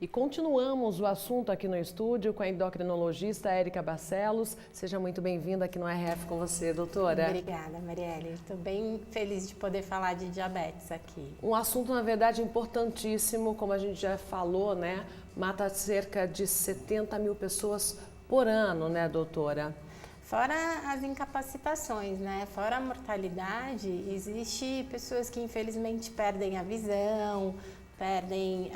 E continuamos o assunto aqui no estúdio com a endocrinologista Érica Barcelos. Seja muito bem-vinda aqui no RF com você, doutora. Obrigada, Marielle. Estou bem feliz de poder falar de diabetes aqui. Um assunto, na verdade, importantíssimo, como a gente já falou, né? Mata cerca de 70 mil pessoas por ano, né, doutora? Fora as incapacitações, né? Fora a mortalidade, existe pessoas que infelizmente perdem a visão, perdem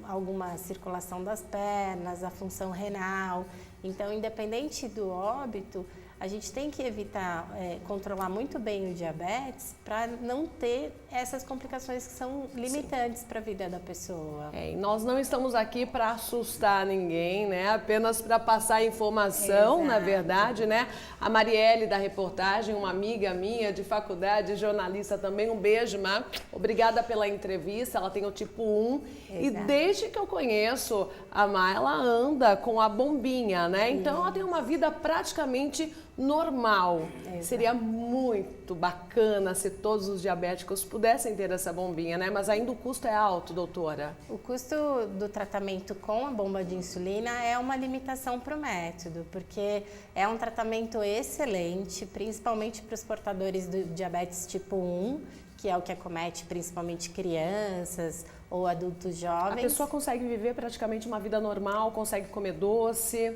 alguma circulação das pernas, a função renal. Então, independente do óbito, a gente tem que evitar, controlar muito bem o diabetes para não ter essas complicações que são limitantes para a vida da pessoa. E nós não estamos aqui para assustar ninguém, né? Apenas para passar informação, Exato. Na verdade, né? A Marielle da reportagem, uma amiga minha de faculdade, jornalista também, um beijo, Má. Obrigada pela entrevista, ela tem o tipo 1. Exato. E desde que eu conheço a Má, ela anda com a bombinha, né? Então ela tem uma vida praticamente normal. Exato. Seria muito bacana se todos os diabéticos pudessem ter essa bombinha, né? Mas ainda o custo é alto, doutora. O custo do tratamento com a bomba de insulina é uma limitação para o método, porque é um tratamento excelente, principalmente para os portadores do diabetes tipo 1, que é o que acomete principalmente crianças ou adultos jovens. A pessoa consegue viver praticamente uma vida normal, consegue comer doce.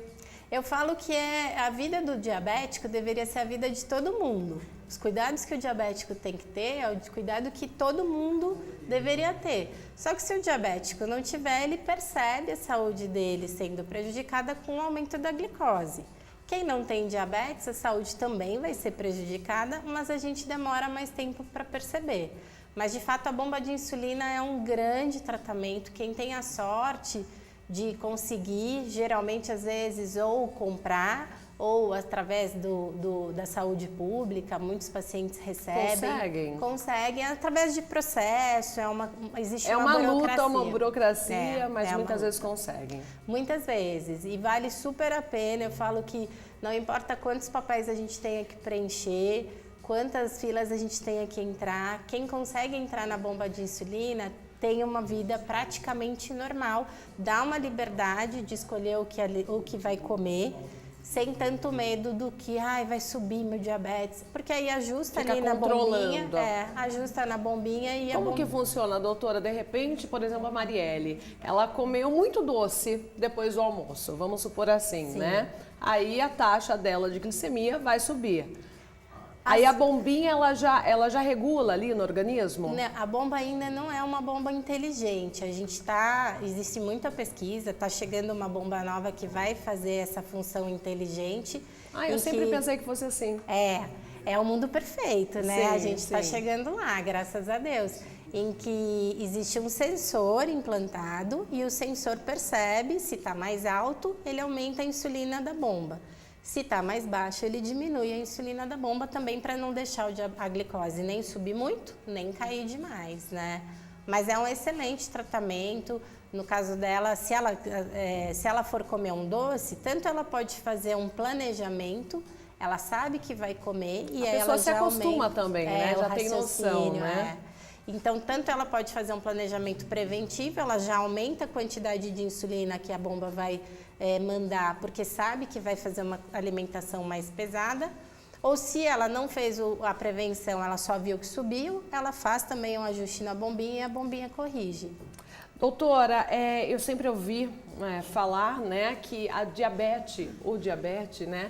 Eu falo que a vida do diabético deveria ser a vida de todo mundo. Os cuidados que o diabético tem que ter é o cuidado que todo mundo deveria ter. Só que se o diabético não tiver, ele percebe a saúde dele sendo prejudicada com o aumento da glicose. Quem não tem diabetes, a saúde também vai ser prejudicada, mas a gente demora mais tempo para perceber. Mas de fato a bomba de insulina é um grande tratamento. Quem tem a sorte de conseguir, geralmente às vezes, ou comprar, ou através da saúde pública, muitos pacientes recebem. Conseguem através de processo, existe uma burocracia. Luta, uma burocracia, mas muitas vezes conseguem. Muitas vezes, e vale super a pena. Eu falo que não importa quantos papéis a gente tenha que preencher, quantas filas a gente tenha que entrar, quem consegue entrar na bomba de insulina tem uma vida praticamente normal, dá uma liberdade de escolher o que vai comer, sem tanto medo do que vai subir meu diabetes, porque aí ajusta ali na bombinha, ajusta na bombinha e Como que funciona, doutora? De repente, por exemplo, a Marielle, ela comeu muito doce depois do almoço, vamos supor assim, Sim. né? Aí a taxa dela de glicemia vai subir. Aí a bombinha, ela já regula ali no organismo? A bomba ainda não é uma bomba inteligente. Existe muita pesquisa, está chegando uma bomba nova que vai fazer essa função inteligente. Eu sempre pensei que fosse assim. É o mundo perfeito, né? Sim, a gente está chegando lá, graças a Deus. Em que existe um sensor implantado e o sensor percebe, se está mais alto, ele aumenta a insulina da bomba. Se está mais baixo, ele diminui a insulina da bomba também para não deixar a glicose nem subir muito, nem cair demais, né? Mas é um excelente tratamento. No caso dela, se ela for comer um doce, tanto ela pode fazer um planejamento, ela sabe que vai comer e a aí pessoa ela se acostuma também, né? Já tem noção, né? Então, tanto ela pode fazer um planejamento preventivo, ela já aumenta a quantidade de insulina que a bomba vai mandar, porque sabe que vai fazer uma alimentação mais pesada, ou se ela não fez a prevenção, ela só viu que subiu, ela faz também um ajuste na bombinha e a bombinha corrige. Doutora, eu sempre ouvi falar, né, que o diabetes, né,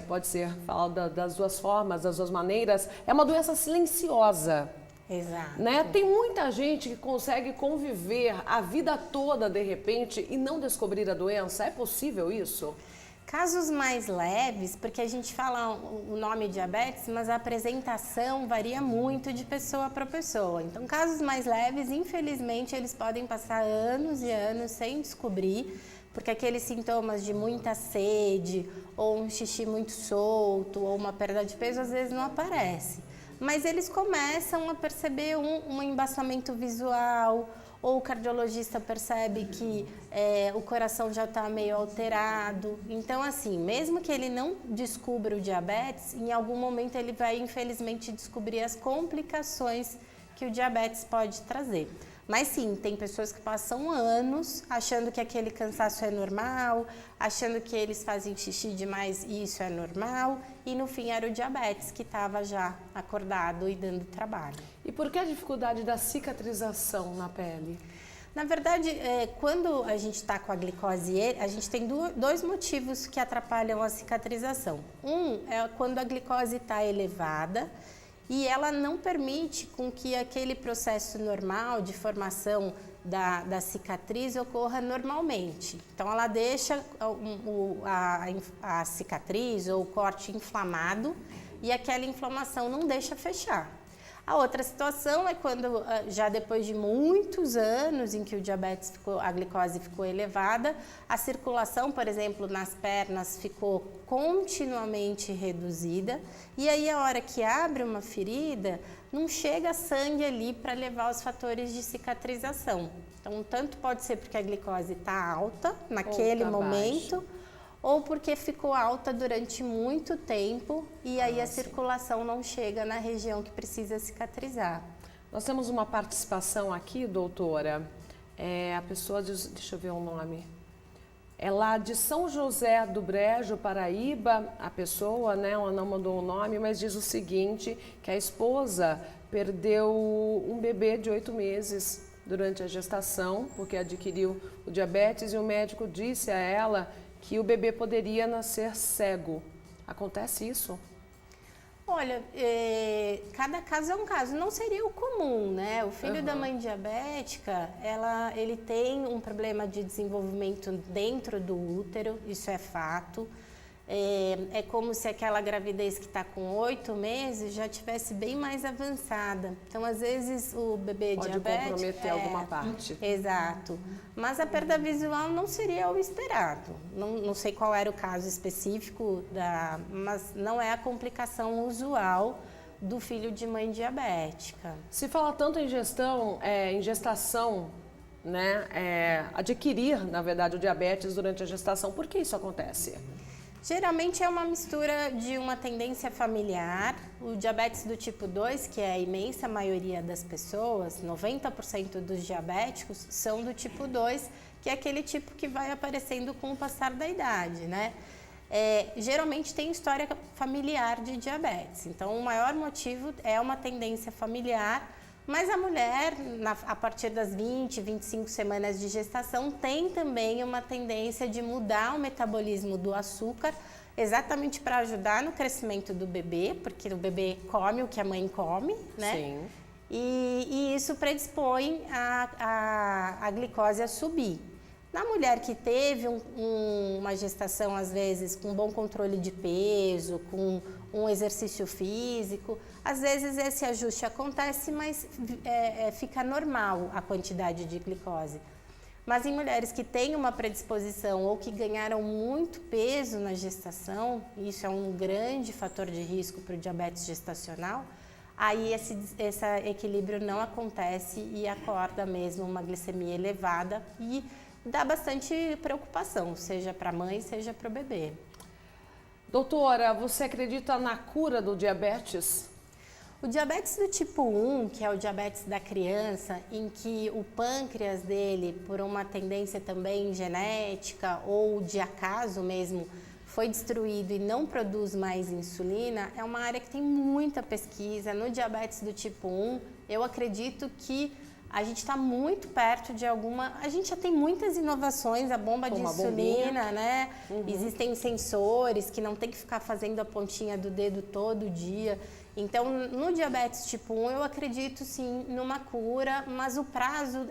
pode ser falado das duas formas, das duas maneiras, é uma doença silenciosa. Exato. Né? Tem muita gente que consegue conviver a vida toda, de repente, e não descobrir a doença. É possível isso? Casos mais leves, porque a gente fala o nome diabetes, mas a apresentação varia muito de pessoa para pessoa. Então, casos mais leves, infelizmente, eles podem passar anos e anos sem descobrir, porque aqueles sintomas de muita sede, ou um xixi muito solto, ou uma perda de peso, às vezes não aparece. Mas eles começam a perceber um embaçamento visual, ou o cardiologista percebe que o coração já está meio alterado. Então, assim, mesmo que ele não descubra o diabetes, em algum momento ele vai, infelizmente, descobrir as complicações que o diabetes pode trazer. Mas sim, tem pessoas que passam anos achando que aquele cansaço é normal, achando que eles fazem xixi demais e isso é normal, e no fim era o diabetes que estava já acordado e dando trabalho. E por que a dificuldade da cicatrização na pele? Na verdade, quando a gente está com a glicose, a gente tem dois motivos que atrapalham a cicatrização. Um é quando a glicose está elevada e ela não permite com que aquele processo normal de formação da cicatriz ocorra normalmente. Então, ela deixa a cicatriz ou o corte inflamado e aquela inflamação não deixa fechar. A outra situação é quando, já depois de muitos anos em que a glicose ficou elevada, a circulação, por exemplo, nas pernas ficou continuamente reduzida e aí a hora que abre uma ferida, não chega sangue ali para levar os fatores de cicatrização. Então, tanto pode ser porque a glicose está alta naquele momento, baixa, ou porque ficou alta durante muito tempo e aí a circulação não chega na região que precisa cicatrizar. Nós temos uma participação aqui, doutora. A pessoa diz, deixa eu ver o nome. É lá de São José do Brejo, Paraíba, a pessoa, né? Ela não mandou o nome, mas diz o seguinte, que a esposa perdeu um bebê de 8 meses durante a gestação, porque adquiriu o diabetes e o médico disse a ela que o bebê poderia nascer cego. Acontece isso? Olha, cada caso é um caso. Não seria o comum, né? O filho da mãe diabética, ele tem um problema de desenvolvimento dentro do útero, isso é fato. É como se aquela gravidez que está com 8 meses já tivesse bem mais avançada. Então, às vezes, o bebê diabético... Pode comprometer alguma parte. Exato. Mas a perda visual não seria o esperado. Não sei qual era o caso específico, mas não é a complicação usual do filho de mãe diabética. Se fala tanto em gestação, né? Adquirir, na verdade, o diabetes durante a gestação, por que isso acontece? Geralmente é uma mistura de uma tendência familiar, o diabetes do tipo 2, que é a imensa maioria das pessoas, 90% dos diabéticos são do tipo 2, que é aquele tipo que vai aparecendo com o passar da idade, né? Geralmente tem história familiar de diabetes, então o maior motivo é uma tendência familiar, mas a mulher, a partir das 20, 25 semanas de gestação, tem também uma tendência de mudar o metabolismo do açúcar, exatamente para ajudar no crescimento do bebê, porque o bebê come o que a mãe come, né? Sim. E isso predispõe a glicose a subir. Na mulher que teve uma gestação, às vezes, com bom controle de peso, com um exercício físico, às vezes esse ajuste acontece, mas fica normal a quantidade de glicose. Mas em mulheres que têm uma predisposição ou que ganharam muito peso na gestação, isso é um grande fator de risco para o diabetes gestacional, aí esse equilíbrio não acontece e acorda mesmo uma glicemia elevada e dá bastante preocupação, seja para a mãe, seja para o bebê. Doutora, você acredita na cura do diabetes? O diabetes do tipo 1, que é o diabetes da criança, em que o pâncreas dele, por uma tendência também genética ou de acaso mesmo, foi destruído e não produz mais insulina, é uma área que tem muita pesquisa. No diabetes do tipo 1, eu acredito que a gente está muito perto de a gente já tem muitas inovações, a bomba de insulina, né? Existem sensores que não tem que ficar fazendo a pontinha do dedo todo dia. Então, no diabetes tipo 1, eu acredito sim numa cura, mas o prazo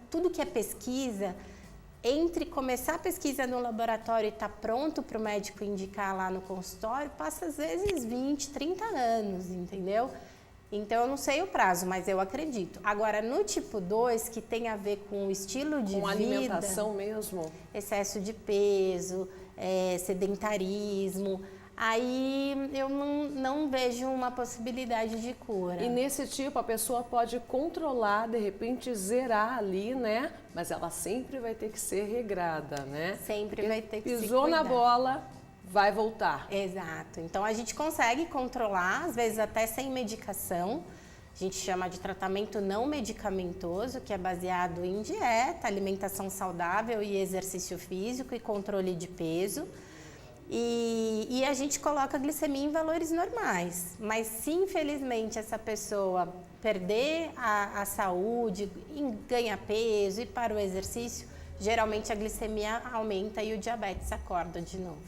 tudo que é pesquisa, entre começar a pesquisa no laboratório e estar pronto para o médico indicar lá no consultório, passa às vezes 20, 30 anos, entendeu? Então, eu não sei o prazo, mas eu acredito. Agora, no tipo 2, que tem a ver com o estilo de vida... Com alimentação mesmo? Excesso de peso, sedentarismo... Aí eu não vejo uma possibilidade de cura. E nesse tipo, a pessoa pode controlar, de repente zerar ali, né? Mas ela sempre vai ter que ser regrada, né? Sempre vai ter que se cuidar. Pisou na bola, vai voltar. Exato. Então, a gente consegue controlar, às vezes até sem medicação. a gente chama de tratamento não medicamentoso, que é baseado em dieta, alimentação saudável e exercício físico e controle de peso. E a gente coloca a glicemia em valores normais. Mas se infelizmente essa pessoa perder a saúde, ganha peso e para o exercício, geralmente a glicemia aumenta e o diabetes acorda de novo.